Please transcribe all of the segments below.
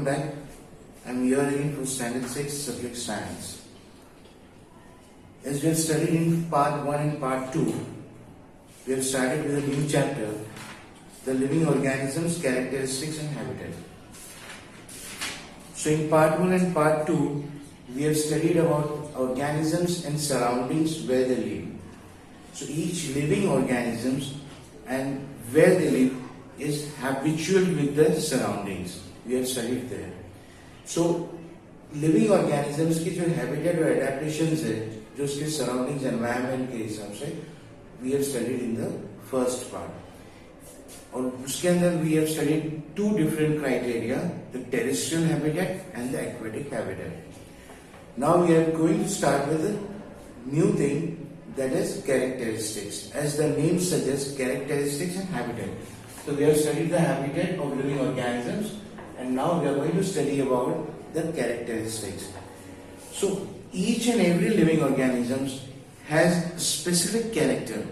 back. I'm here again for Standard 6 Subject Science. As we have studied in Part 1 and Part 2, we have started with a new chapter, the living organisms, characteristics and habitat. So in Part 1 and Part 2, we have studied about organisms and surroundings where they live. So each living organisms and where they live is habitual with the surroundings. We have studied there. So living organisms की जो habitat और adaptations है, जो उसके surroundings environment के हिसाब से, we have studied in the first part. और उसके अंदर we have studied two different criteria, the terrestrial habitat and the aquatic habitat. Now we are going to start with a new thing, that is characteristics. As the name suggests, characteristics and habitat. So we have studied the habitat of living organisms, and now we are going to study about the characteristics. So each and every living organism has specific character.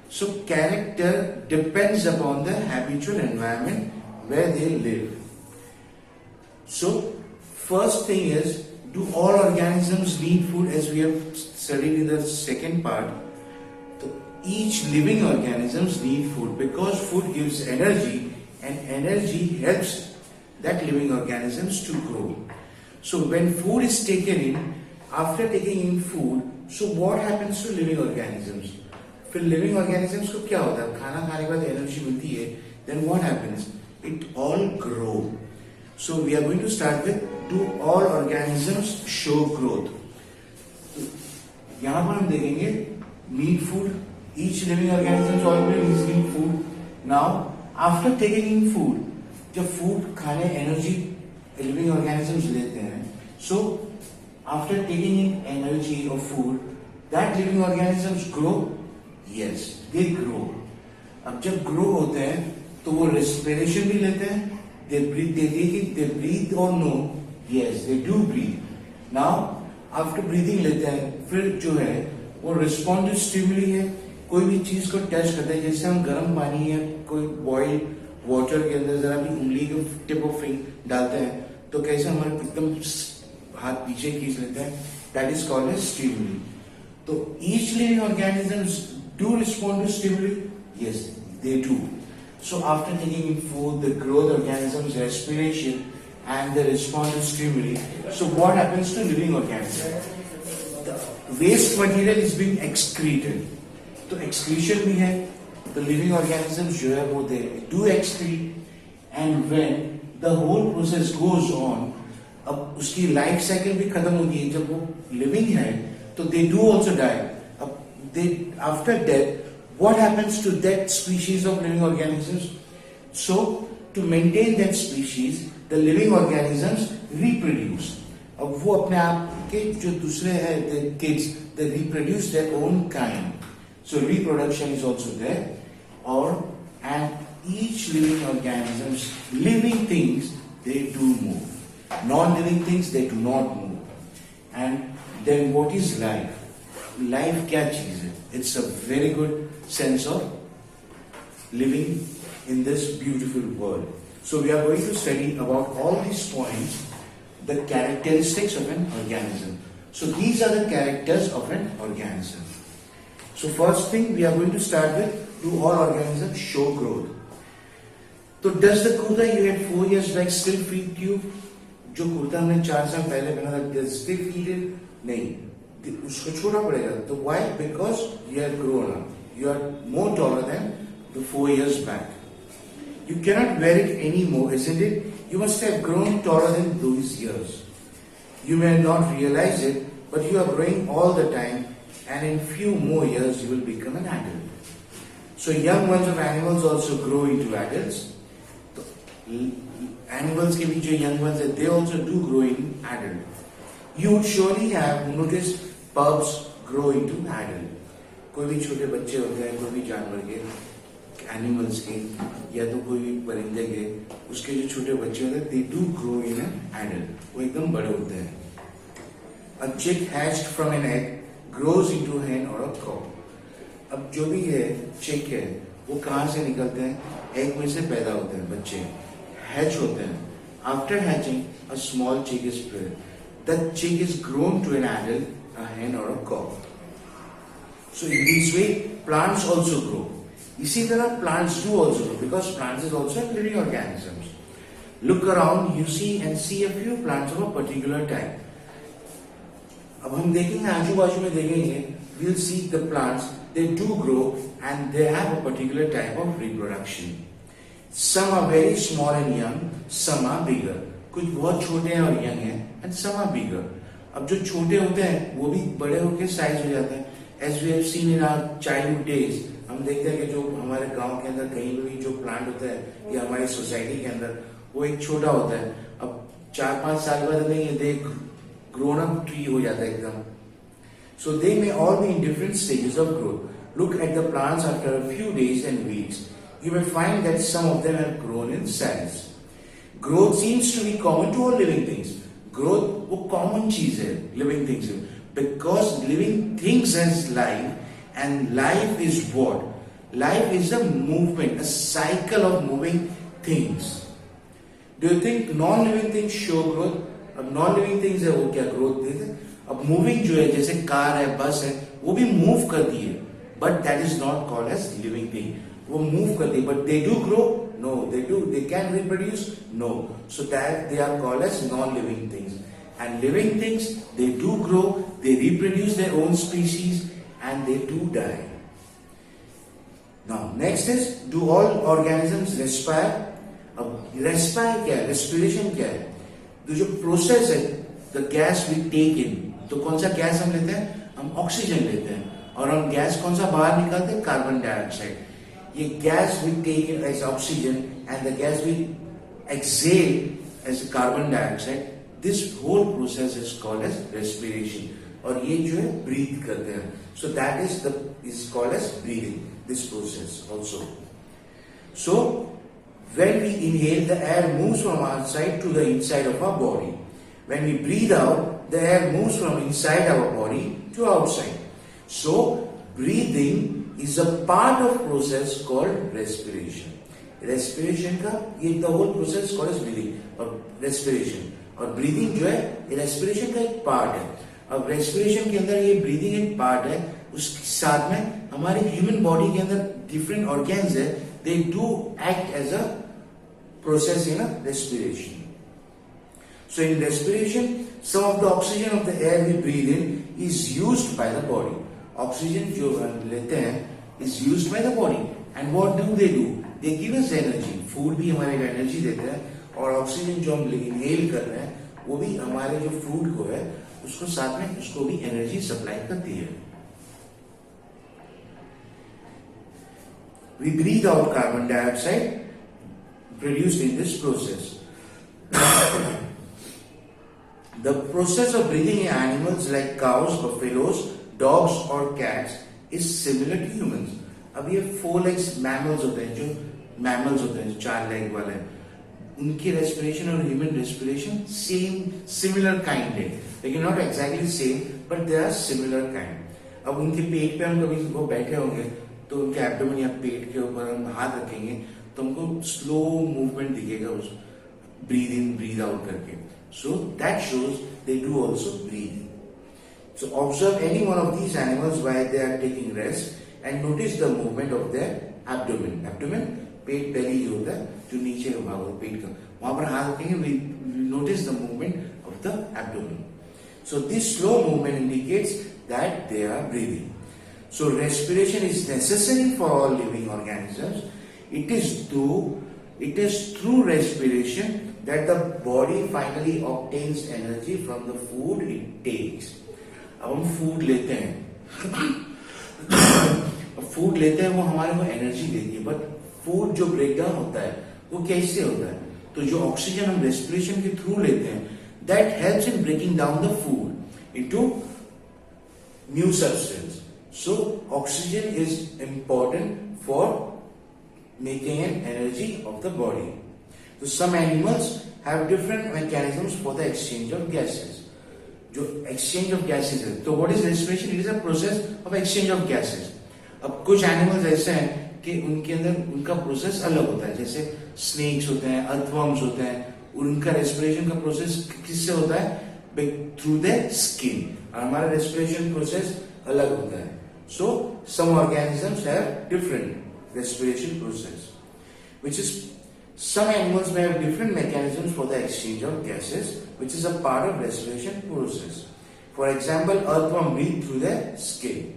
So character depends upon the habitual environment where they live. So first thing is, do all organisms need food? As we have studied in the second part, so each living organisms need food because food gives energy, and energy helps that living organisms to grow. So when food is taken in, after taking in food, so what happens to living organisms? फिर living organisms को क्या होता है? खाना खाने के बाद energy मिलती है, then what happens? It all grow. So we are going to start with, do all organisms show growth? यहाँ पर हम देखेंगे need food. Each living organism always need food. Now after taking in food, जब food खाने energy living organisms लेते हैं, so after taking in energy of food, that living organisms grow. Yes, they grow. अब जब grow होते हैं तो वो respiration भी लेते हैं. They breathe or no? Yes, they do breathe. Now after breathing लेते हैं, फिर जो है वो respond to stimuli है. कोई भी चीज को टच करते हैं, जैसे हम गर्म पानी या कोई बॉइल वाटर के अंदर जरा भी उंगली को टिप ऑफ फिंगर डालते हैं तो कैसे हमारे एकदम हाथ पीछे खींच लेते हैं. That is called as stimuli. तो each living organisms do respond to stimuli. Yes, they do. So after taking in food, the growth organisms, respiration, and the response to stimuli. So what happens to living organisms? The waste material is being excreted. तो excretion भी है. The living organisms जो है वो they do excrete, and when the whole process goes on, अब उसकी life cycle भी खत्म होती है. जब वो living है तो they do also die. अब they after death, what happens to that species of living organisms? So to maintain that species, the living organisms reproduce. अब वो अपने आप के जो दूसरे हैं, the kids, they reproduce their own kind. So reproduction is also there. And each living organisms, living things, they do move. Non-living things, they do not move. And then what is life? Life क्या चीज है? It's a very good sense of living in this beautiful world. So we are going to study about all these points, the characteristics of an organism. So these are the characters of an organism. So first thing we are going to start with, do all organisms show growth? So does the kurta you had 4 years back still feed you? जो कुर्ता हमने 4 साल पहले पहना था, does it still feed it? नहीं, उसको छोड़ना पड़ेगा. तो why? Because you have grown up. You are more taller than the 4 years back. You cannot wear it anymore, isn't it? You must have grown taller than those years. You may not realize it, but you are growing all the time, and in few more years you will become an adult. So young ones of animals also grow into adults. Animals के भी जो young ones हैं, they also do grow in adult. You would surely have noticed pups grow into adult. कोई भी छोटे बच्चे होते हैं, कोई भी जानवर के, animals के, या तो कोई भी परिंदे के, उसके जो छोटे बच्चे होते हैं, they do grow in an adult. वो एकदम बड़े होते हैं. A chick hatched from an egg grows into a hen or a cow. अब जो भी है चिक है वो कहाँ से निकलते हैं? एग में से पैदा होते हैं बच्चे, हैच होते हैं. After hatching, a small chick is bred. The chick is grown to an adult, a hen or a cock. So in this way, plants also grow. इसी तरह plants do also grow because plants is also living organisms. Look around, you see and see a few plants of a particular type. अब हम देखेंगे आजू बाजू में देखेंगे, we'll see the plants, they do grow and they have a particular type of reproduction. Some are very small and young, some are bigger. कुछ बहुत छोटे हैं और young हैं and some are bigger. अब जो छोटे होते हैं वो भी बड़े होकर साइज हो जाते हैं. As we have seen in our childhood days, हम देखते हैं कि जो हमारे गांव के अंदर कहीं भी जो प्लांट होता है या हमारी सोसाइटी के अंदर वो एक छोटा होता है. अब 4-5 साल बाद नहीं दे grown up tree हो जाता है एकदम. So they may all be in different stages of growth. Look at the plants after a few days and weeks. You may find that some of them have grown in size. Growth seems to be common to all living things. Growth वो common चीज है living things में. Because living things has life and life is what? Life is a movement, a cycle of moving things. Do you think non-living things show growth? अब non-living things है वो क्या growth देते हैं? अब moving जो है जैसे कार है बस है वो भी move करती है but that is not called as living thing. वो move करती है but they do grow? No, they can reproduce? No. So that they are called as non-living things. And living things, they do grow, they reproduce their own species and they do die. Now next is, do all organisms respire? अब respire क्या है? Respiration क्या है? तो जो process है, the gas we take in, तो कौन सा गैस हम लेते हैं? हम ऑक्सीजन लेते हैं और हम गैस कौन सा बाहर निकालते हैं? Carbon dioxide. ये gas we take in as oxygen and the gas we exhale as carbon dioxide. This whole process is called as respiration. और ये जो है breathe करते हैं. So that is called as breathing. This process also. So when we inhale, the air moves from outside to the inside of our body. When we breathe out, the air moves from inside our body to outside. So breathing is a part of process called respiration. Respiration का ये the whole process called as breathing और respiration. और breathing जो है respiration का एक part है. अब respiration के अंदर ये breathing एक part है, उसके साथ में हमारे human body के अंदर different organs है, they do act as a process in a respiration. So in respiration, some of the oxygen of the air we breathe in is used by the body. Oxygen जो लेते हैं is used by the body. And what do? They give us energy. Food भी हमारे को energy देते हैं और oxygen जो हम inhale कर रहे हैं वो भी हमारे जो food को है उसको साथ में उसको भी energy supply करती है. We breathe out carbon dioxide produced in this process. The process of breathing in animals like cows, buffaloes, dogs or cats is similar to humans. अब ये 4 legs mammals होते हैं जो 4 leg वाले, उनकी respiration और human respiration similar kind है, लेकिन not exactly same but they are similar kind. अब उनके पेट पे हम कभी वो बैठे होंगे तो उनके एब्डोमेन या पेट के ऊपर हम हाथ रखेंगे तो हमको स्लो मूवमेंट दिखेगा उस ब्रीद इन ब्रीद आउट करके. So that shows they do also breathe. So observe any one of these animals while they are taking rest and notice the movement of their abdomen. Abdomen pet belly जो होता है जो नीचे का भाग होता है पेट का, वहां पर हाथ रखेंगे we notice the movement of the abdomen. So this slow movement indicates that they are breathing. So respiration is necessary for all living organisms. It is through respiration that the body finally obtains energy from the food it takes. अब हम food लेते हैं food लेते हैं वो हमारे को energy देती है, बट फूड जो ब्रेक डाउन होता है वो कैसे होता है? तो जो ऑक्सीजन हम रेस्पिरेशन के थ्रू लेते हैं that helps in breaking down the food into new substance. So oxygen is important for making an energy of the body. So some animals have different mechanisms for the exchange of gases. जो exchange of gases है, तो what is respiration? It is a process of exchange of gases. अब कुछ animals ऐसे हैं कि उनके अंदर उनका प्रोसेस अलग होता है, जैसे snakes होते हैं, earthworms होते हैं, उनका रेस्पिरेशन का प्रोसेस किससे होता है? Through the skin. और हमारा रेस्पिरेशन प्रोसेस अलग होता है। So some organisms have different respiration process, which is some animals may have different mechanisms for the exchange of gases, which is a part of respiration process. For example, earthworm breathe through their skin.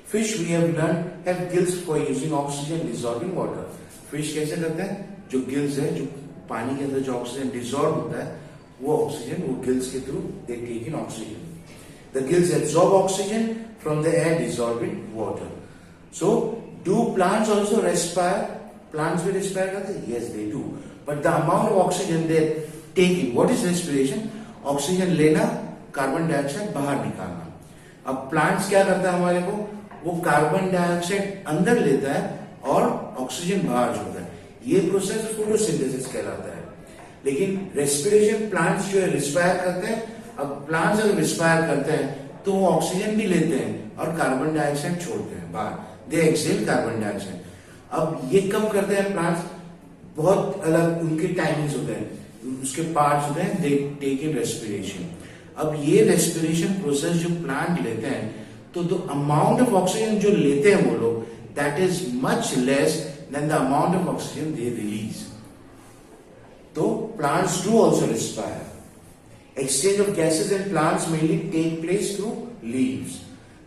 Fish, we have learned, have gills for using oxygen dissolved in water. Fish कैसे करते हैं? जो gills है, जो पानी के अंदर जो ऑक्सीजन डिसॉल्व होता है, वो ऑक्सीजन वो गिल्स के through they take in oxygen. The gills absorb oxygen from the air dissolved in water. So, do plants also respire? Plants will respire करते हैं? Yes, they do. But the amount of oxygen they take in, what is respiration? Oxygen लेना, carbon dioxide बाहर निकालना. अब plants क्या करता है हमारे को? वो कार्बन डाइऑक्साइड अंदर लेता है और ऑक्सीजन बाहर छोड़ता है. ये प्रोसेस फोटोसिंथेसिस कहलाता है. लेकिन रेस्पिरेशन प्लांट्स जो है रिस्पायर करते हैं. अब प्लांट्स अगर रिस्पायर करते हैं तो वो ऑक्सीजन भी लेते हैं और कार्बन डाइऑक्साइड छोड़ते हैं बाहर. दे एक्सेल कार्बन डाइऑक्साइड. अब ये कब करते हैं प्लांट्स? बहुत अलग उनके टाइमिंग्स होते हैं, उसके पार्ट्स होते हैं. They take in respiration. अब ये रेस्पिरेशन प्रोसेस जो प्लांट लेते हैं, तो द अमाउंट ऑफ ऑक्सीजन जो लेते हैं वो लोग, that is much less than the amount of oxygen they release. तो plants do also respire. Exchange of gases in plants mainly take place through leaves.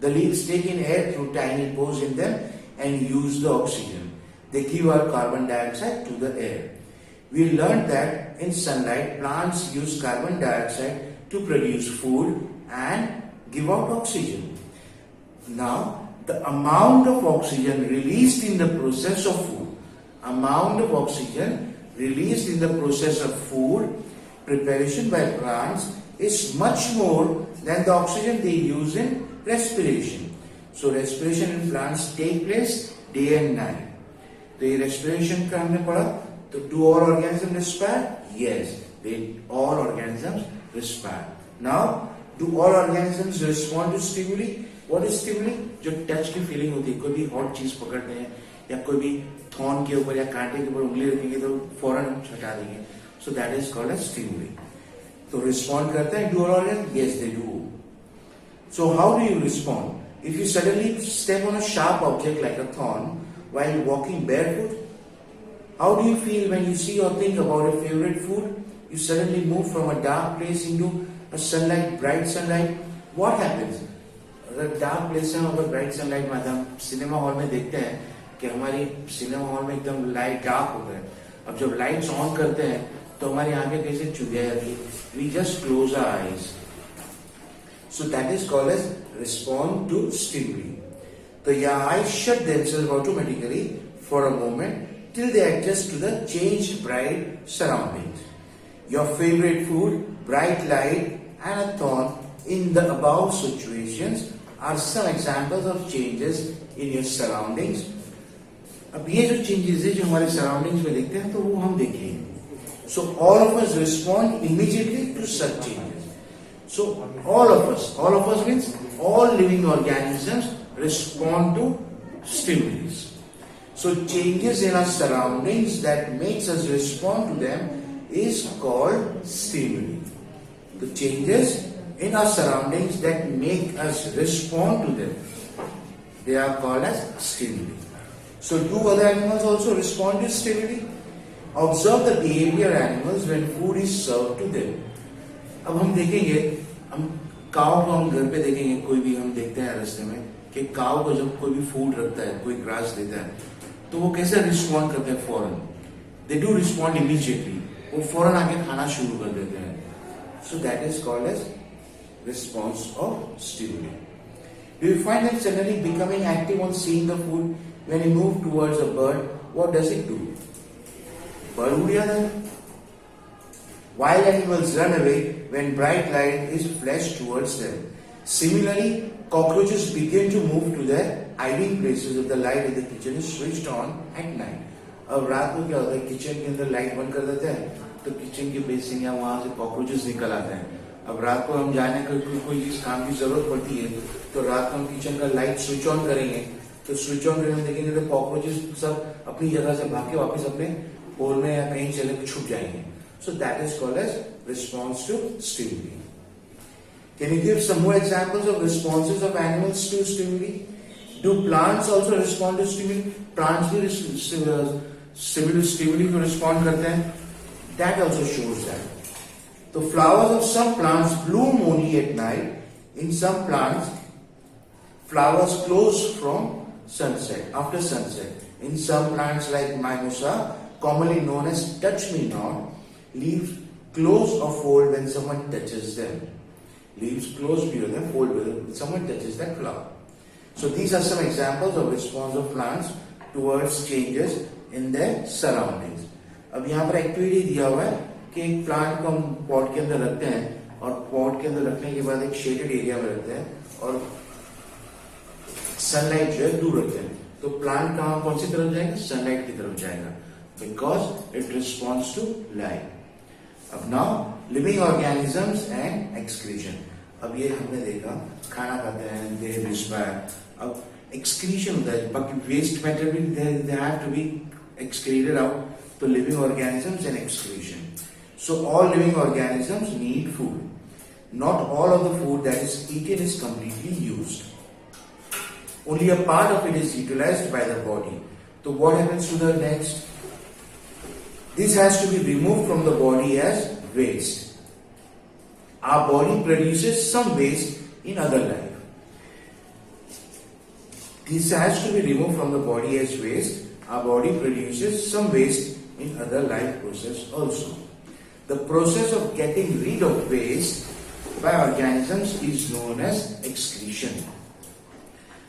The leaves take in air through tiny pores in them and use the oxygen. They give out carbon dioxide to the air. We learned that in sunlight, plants use carbon dioxide to produce food and give out oxygen. Now, the amount of oxygen released in the process of food preparation by plants is much more than the oxygen they use in respiration. So respiration in plants take place day and night. तो ये respiration का हमने पढ़ा. तो do all organisms respire? Yes, all organisms respire. Now, do all organisms respond to stimuli? What is stimuli? जो touch की feeling होती है. कोई भी हॉट चीज पकड़ते हैं या कोई भी थॉर्न के ऊपर या कांटे के ऊपर उंगली रखेंगे तो फौरन हटा देंगे. So that is called as stimuli. तो respond करते हैं do all organisms? Yes, they do. So how do you respond? If you suddenly step on a sharp object like a thorn while walking barefoot, how do you feel when you see or think about your favorite food? You suddenly move from a dark place into a bright sunlight. What happens? अगर dark place में अगर bright sunlight में हम cinema hall में देखते हैं कि हमारी सिनेमा हॉल में एकदम लाइट डार्क होता है. अब जब लाइट्स ऑन करते हैं तो हमारी आंखें कैसे चुदिया जाती है? We just close our eyes. So that is called as respond to stimuli. तो your eyes shut themselves automatically for a moment till they adjust to the changed bright surroundings. Your favorite food, bright light and a thorn in the above situations are some examples of changes in your surroundings. अब ये जो changes है जो हमारे surroundings में देखते हैं तो वो हम देखेंगे. So all of us respond immediately to such changes. So all of us means all living organisms respond to stimulus. So changes in our surroundings that makes us respond to them is called stimuli. The changes in our surroundings that make us respond to them, they are called as stimuli. So do other animals also respond to stimuli? Observe the behavior of animals when food is served to them. अब हम देखेंगे, हम काऊ को हम घर पे देखेंगे, कोई भी हम देखते हैं रास्ते में कि काऊ को जब कोई भी फूड रखता है, कोई ग्रास देता है, तो वो कैसे रिस्पॉन्ड करते हैं? फौरन. They do respond immediately. वो फौरन आके खाना शुरू कर देते हैं. So that is called as response of stimuli. Do you find that suddenly becoming active on seeing the food when you move towards a bird? What does it do? Bird उड़ जाता है. Wild animals run away when bright light is flashed towards them. Similarly, cockroaches begin to move to their hiding places if the light in the kitchen is switched on at night. अब रात को क्या होता है, kitchen के अंदर light बंद कर देते हैं तो किचन के बेसिन या वहां से कॉकरोचेस निकल आते हैं. अब रात को हम जाने का कोई चीज काम की जरूरत पड़ती है तो रात को हम किचन का लाइट स्विच ऑन करेंगे. तो स्विच ऑन करके देखेंगे तो कॉकरोचेस सब अपनी जगह से भाग के वापस अपने होल में या कहीं चले छुप जाएंगे. So that is called as response to stimuli. Can you give some more examples of responses of animals to stimuli? Do plants also respond to stimuli? Plants भी stimuli को respond करते हैं. That also shows that. The flowers of some plants bloom only at night. In some plants, flowers close from sunset, after sunset. In some plants like mimosa, commonly known as touch-me-not, leaves close or fold when someone touches them. Leaves close below them, fold when someone touches that flower. So these are some examples of response of plants towards changes in their surroundings. अब यहाँ पर activity दिया हुआ है कि एक plant को हम पॉट के अंदर रखते हैं और पॉट के अंदर रखने के बाद एक शेडेड एरिया में रखते हैं और सनलाइट जो है दूर रखते हैं. तो प्लांट कहाँ कौन सी तरफ जाएगा? सनलाइट की तरफ जाएगा, because it responds to light. अब now living organisms and excretion. अब ये हमने देखा खाना खाते हैं, दे रिस्पायर. अब एक्सक्रीशन होता है, बाकी वेस्ट मैटर भी they have to be excreted out. तो living organisms and excretion. So all living organisms need food. Not all of the food that is eaten is completely used. Only a part of it is utilized by the body. So what happens to the next? This has to be removed from the body as waste. Our body produces some waste in other life. This has to be removed from the body as waste. Our body produces some waste in other life process also. The process of getting rid of waste by organisms is known as excretion.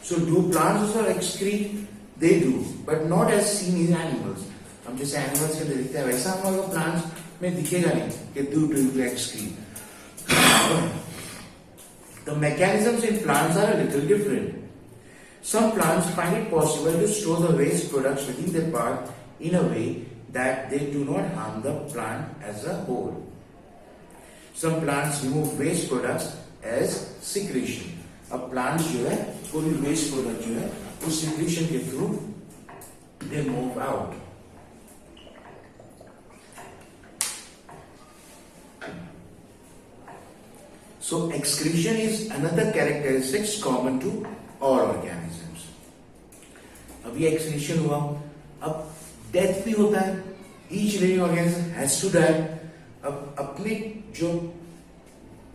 So do plants also excrete? They do, but not as seen in animals. हम जैसे animals के देखते हैं वैसा हमारे plants में दिखेगा नहीं कि do excrete. The mechanisms in plants are a little different. Some plants find it possible to store the waste products within their part in a way that they do not harm the plant as a whole. Some plants remove waste products as secretion. अब plants जो है कोई waste product जो है उस secretion के through they move out. So excretion is another characteristic common to all organisms. अभी excretion हुआ, अब डेथ भी होता है. Each living organism has to die. अब अपने जो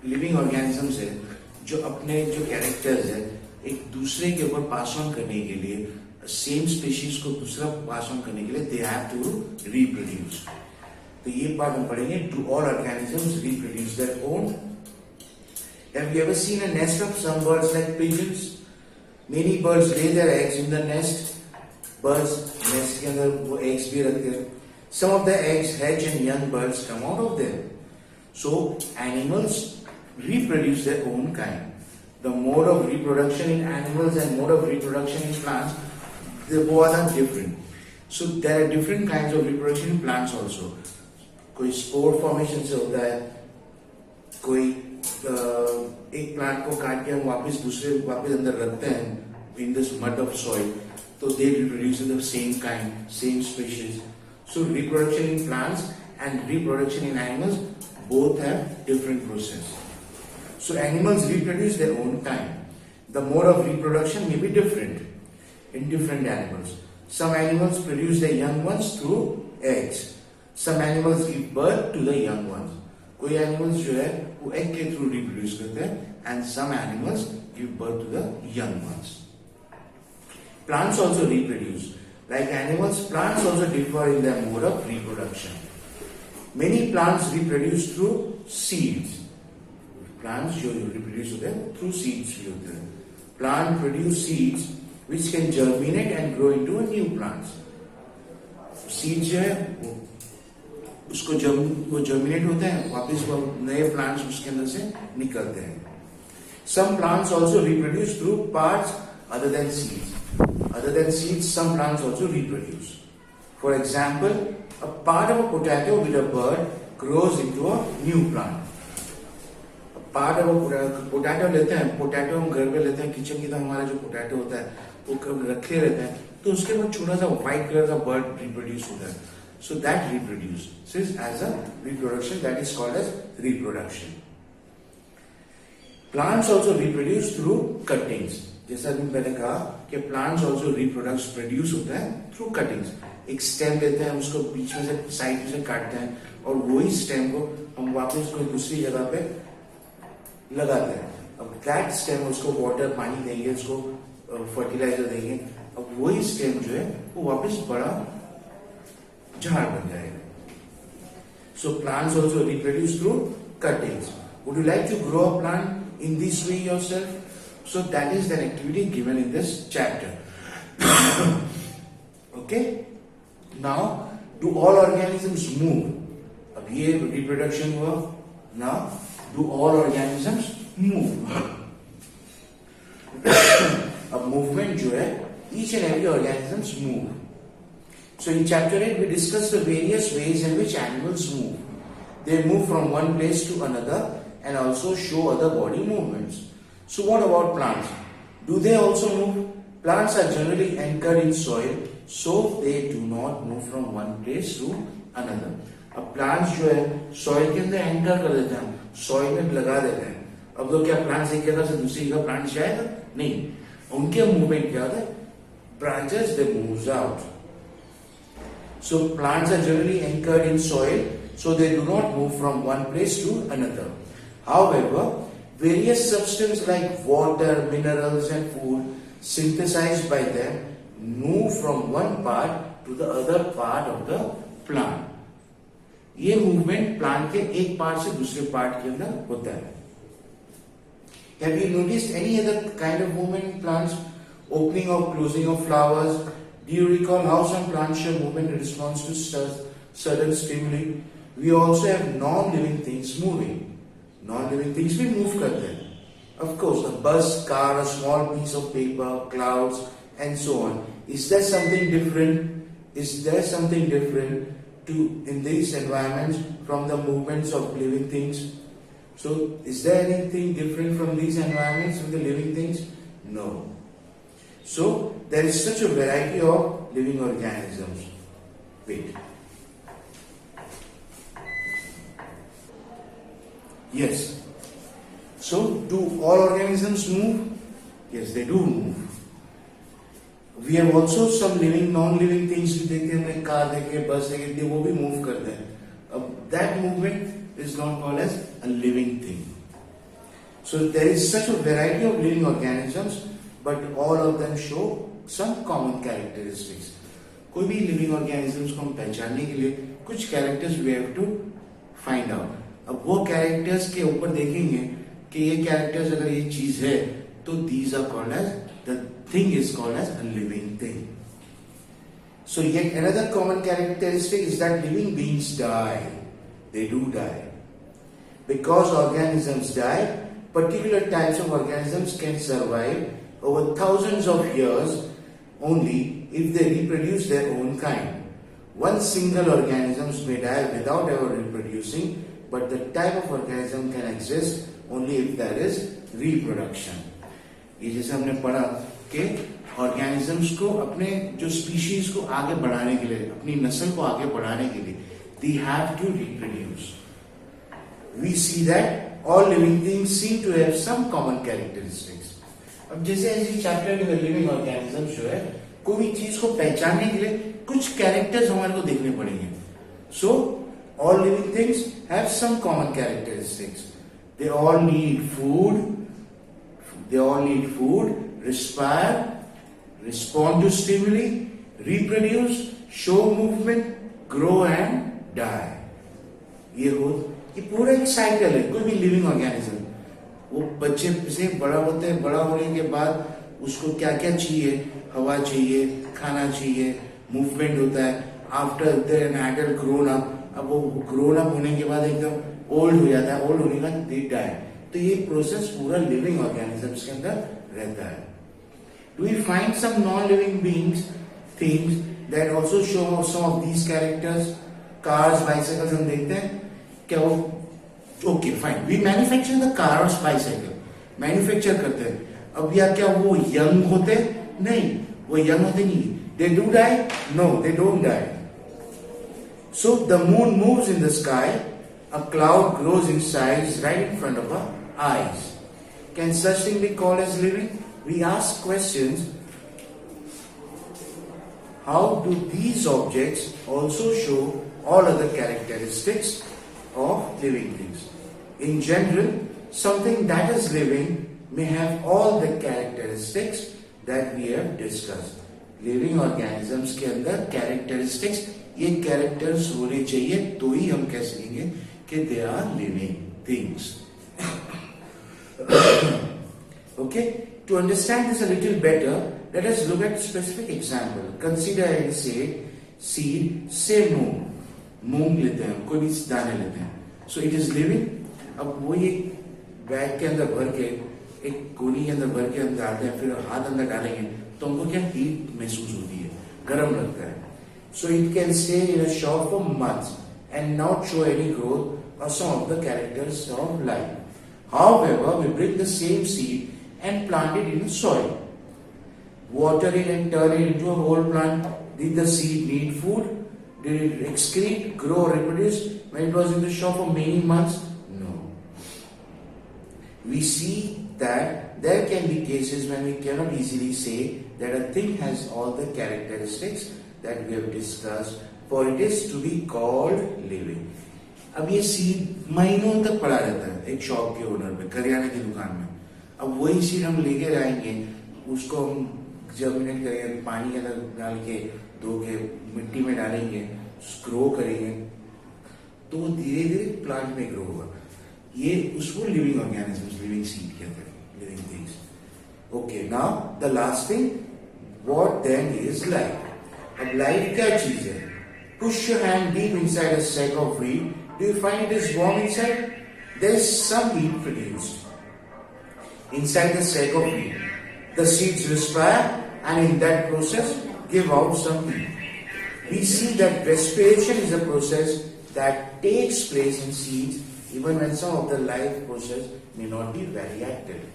लिविंग ऑर्गेनिजम्स है, जो अपने जो कैरेक्टर्स है, एक दूसरे के ऊपर पास ऑन करने के लिए, सेम स्पीशीज को दूसरा पास ऑन करने के लिए दे हैव टू रिप्रोड्यूस. तो ये पार्ट हम पढ़ेंगे. Do all organisms reproduce their own? Have you ever seen a nest of some birds like pigeons? Many birds lay their eggs in the nest. Birds nest के अंदर वो eggs भी रखते हैं. Some of the eggs hatch and young birds come out of them. So animals reproduce their own kind. The mode of reproduction in animals and mode of reproduction in plants, they both are different. So there are different kinds of reproduction in plants also. कोई spore formation से होता है, कोई एक plant को काट के हम वापस अंदर रखते हैं in this mud of soil. So they reproduce in the same kind, same species. So reproduction in plants and reproduction in animals both have different process. So animals reproduce their own kind. The mode of reproduction may be different in different animals. Some animals produce their young ones through eggs. Some animals give birth to the young ones. कोई animals जो है वो egg के through reproduce करते हैं and some animals give birth to the young ones. Plants also reproduce. Like animals, plants also differ in their mode of reproduction. Many plants reproduce through seeds. Plants जो reproduce होते हैं through seeds भी होते हैं. Plant produce seeds which can germinate and grow into a new plant. Seeds जो है उसको वो germinate होते हैं, वापस वो नए plants उसके अंदर से निकलते हैं. Some plants also reproduce through parts other than seeds. Other than seeds, some plants also reproduce. For example, a part of a potato with a bird grows into a new plant. A part of a potato लेते हैं, potato हम घर पे लेते हैं, kitchen की तरह हमारा जो potato होता है वो रखे रहते हैं, तो उसके बाद छोटा सा white कलर का bird reproduce होता है. So that reproduces as a reproduction, that is called as reproduction. Plants also reproduce through cuttings. जैसा अभी मैंने कहा कि plants also produce होता है through cuttings. एक स्टेम लेते हैं, उसको बीच में से साइड में से काटते हैं और वही स्टेम को हम वापस कोई दूसरी जगह पे लगाते हैं. अब दैट स्टेम, उसको वाटर पानी देंगे, उसको फर्टिलाइजर देंगे, अब वही स्टेम जो है वो वापस बड़ा झाड़ बन जाएगा. So plants also reproduce through cuttings. Would you like to grow a plant in this way yourself? So that is the activity given in this chapter. Okay. Now, do all organisms move? अब ये reproduction हुआ. Now, do all organisms move? अब movement जो है, each and every organisms move. So in chapter 8 we discuss the various ways in which animals move. They move from one place to another and also show other body movements. So what about plants? Do they also move? Plants are generally anchored in soil, so they do not move from one place to another. अब plants जो है soil के अंदर anchor कर देते हैं, soil में लगा देते हैं. अब तो क्या plants एक जगह से दूसरी जगह plant जाएगा? नहीं. उनके movement क्या होता है? Branches they moves out. So plants are generally anchored in soil, so they do not move from one place to another. However, various substances like water, minerals and food synthesized by them move from one part to the other part of the plant. ये movement plant के एक part से दूसरे part के अंदर होता है. Have you noticed any other kind of movement in plants? Opening or closing of flowers. Do you recall how some plants show movement in response to certain stimuli? We also have non-living things moving. Non-living things भी move करते हैं. Of course, a bus, car, a small piece of paper, clouds, and so on. Is there something different? Is there something different in these environments from the movements of living things? So, is there anything different from these environments from the living things? No. So, there is such a variety of living organisms. Wait. Yes. So, do all organisms move? Yes, they do move. We have also some living, non-living things. We देखते हैं, हमने car देखे, बस देखे, वो भी move करते हैं. That movement is not called as a living thing. So there is such a variety of living organisms, but all of them show some common characteristics. कोई भी living organisms को हम पहचानने के लिए कुछ characters we have to find out. अब वो characters के ऊपर देखेंगे कि ये characters अगर ये चीज है तो these are called as, the thing is called as a living thing. So yet another common characteristic is that living beings die. They do die. Because organisms die, particular types of organisms can survive over thousands of years only if they reproduce their own kind. One single organism may die without ever reproducing, but the type of organism can exist only if there is reproduction. ये जैसे हमने पढ़ा कि organisms को अपने जो species को आगे बढ़ाने के लिए, अपनी नस्ल को आगे बढ़ाने के लिए, they have to reproduce. We see that all living things seem to have some common characteristics. अब जैसे इस चैप्टर में लिविंग ऑर्गेनिज्म्स जो है, कोई भी चीज को पहचानने के लिए कुछ कैरेक्टर्स हमारे को देखने पड़ेंगे. So all living things have some common characteristics. They all need food. They all need food, respire, respond to stimuli, reproduce, show movement, grow and die. ये पूरा एक साइकिल है. कोई भी लिविंग ऑर्गेनिज्म, वो बच्चे से बड़ा होते हैं, बड़ा होने के बाद उसको क्या क्या चाहिए, हवा चाहिए, खाना चाहिए, मूवमेंट होता है. After the an adult grown up, अब वो ग्रोन अप होने के बाद एकदम ओल्ड हो जाता है, ओल्ड होने के बाद दे डाई. तो ये प्रोसेस पूरा लिविंग ऑर्गेनिजम्स के अंदर रहता है. Do we find some non living beings things that also show some of these characters. Cars, bicycles हम देखते हैं क्या वो, okay fine, we manufacture the car और बाइसाइकिल, मैन्युफैक्चर करते हैं. अब या क्या वो यंग होते? नहीं, वो यंग होते नहीं. They do die? No, they don't die. So the moon moves in the sky, a cloud grows in size right in front of our eyes. Can such thing be called as living? We ask questions. How do these objects also show all other characteristics of living things? In general, something that is living may have all the characteristics that we have discussed. Living organisms के अंदर characteristics, ये characters होने चाहिए तो ही हम कह सकेंगे कि they are living things. Okay, to understand this a little better, let us look at a specific example. Consider and say seed, say मूंग. मूंग लेते हैं, कोई भी दाने लेते हैं. So it is living. अब वो ये बैग के अंदर भर के एक कोनी के अंदर भर के अंदर डालते हैं, फिर हाथ अंदर डालेंगे तो हमको क्या हीट महसूस होती है, गर्म लगता है. So it can stay in a shop for months and not show any growth or some of the characters of life. However, we bring the same seed and plant it in the soil. Water it and turn it into a whole plant. Did the seed need food? Did it excrete, grow, reproduce when it was in the shop for many months? No. We see that there can be cases when we cannot easily say that a thing has all the characteristics that we have discussed for it is to be called living. अब ये seed महीनों तक पड़ा रहता है एक shop के owner में, करियाने की दुकान में. अब वही सीड हम लेके आएंगे, उसको हम जर्मिनेट करेंगे, पानी के अंदर डाल के धो के मिट्टी में डालेंगे, ग्रो करेंगे तो धीरे धीरे प्लांट में ग्रो होगा. ये उसको लिविंग ऑर्गेनिजम्स, लिविंग सीड कहते हैं, living things. Okay, now the last thing, what then is life? अब लाइफ क्या चीज है? Push your hand deep inside a sack of wheat. Do you find it is warm inside? There is some heat produced inside the sack of wheat. The seeds respire and in that process give out some heat. We see that respiration is a process that takes place in seeds even when some of the life process may not be very active.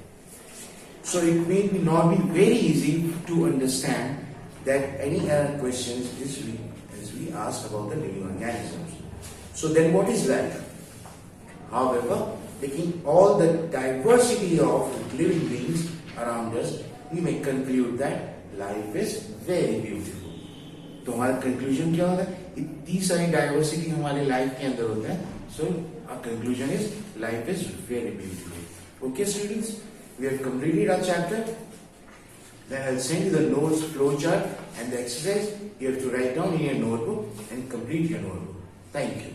So it may not be very easy to understand that any other questions as we asked about the living organisms. So then what is life? However, taking all the diversity of living beings around us, we may conclude that life is very beautiful. तो हमारा conclusion क्या होता है? इतनी सारी diversity हमारे life के अंदर होता है. So our conclusion is life is very beautiful. Okay, students, we have completed our chapter. Then I'll send you the notes, flowchart, and the exercise. You have to write down in your notebook and complete your notebook. Thank you.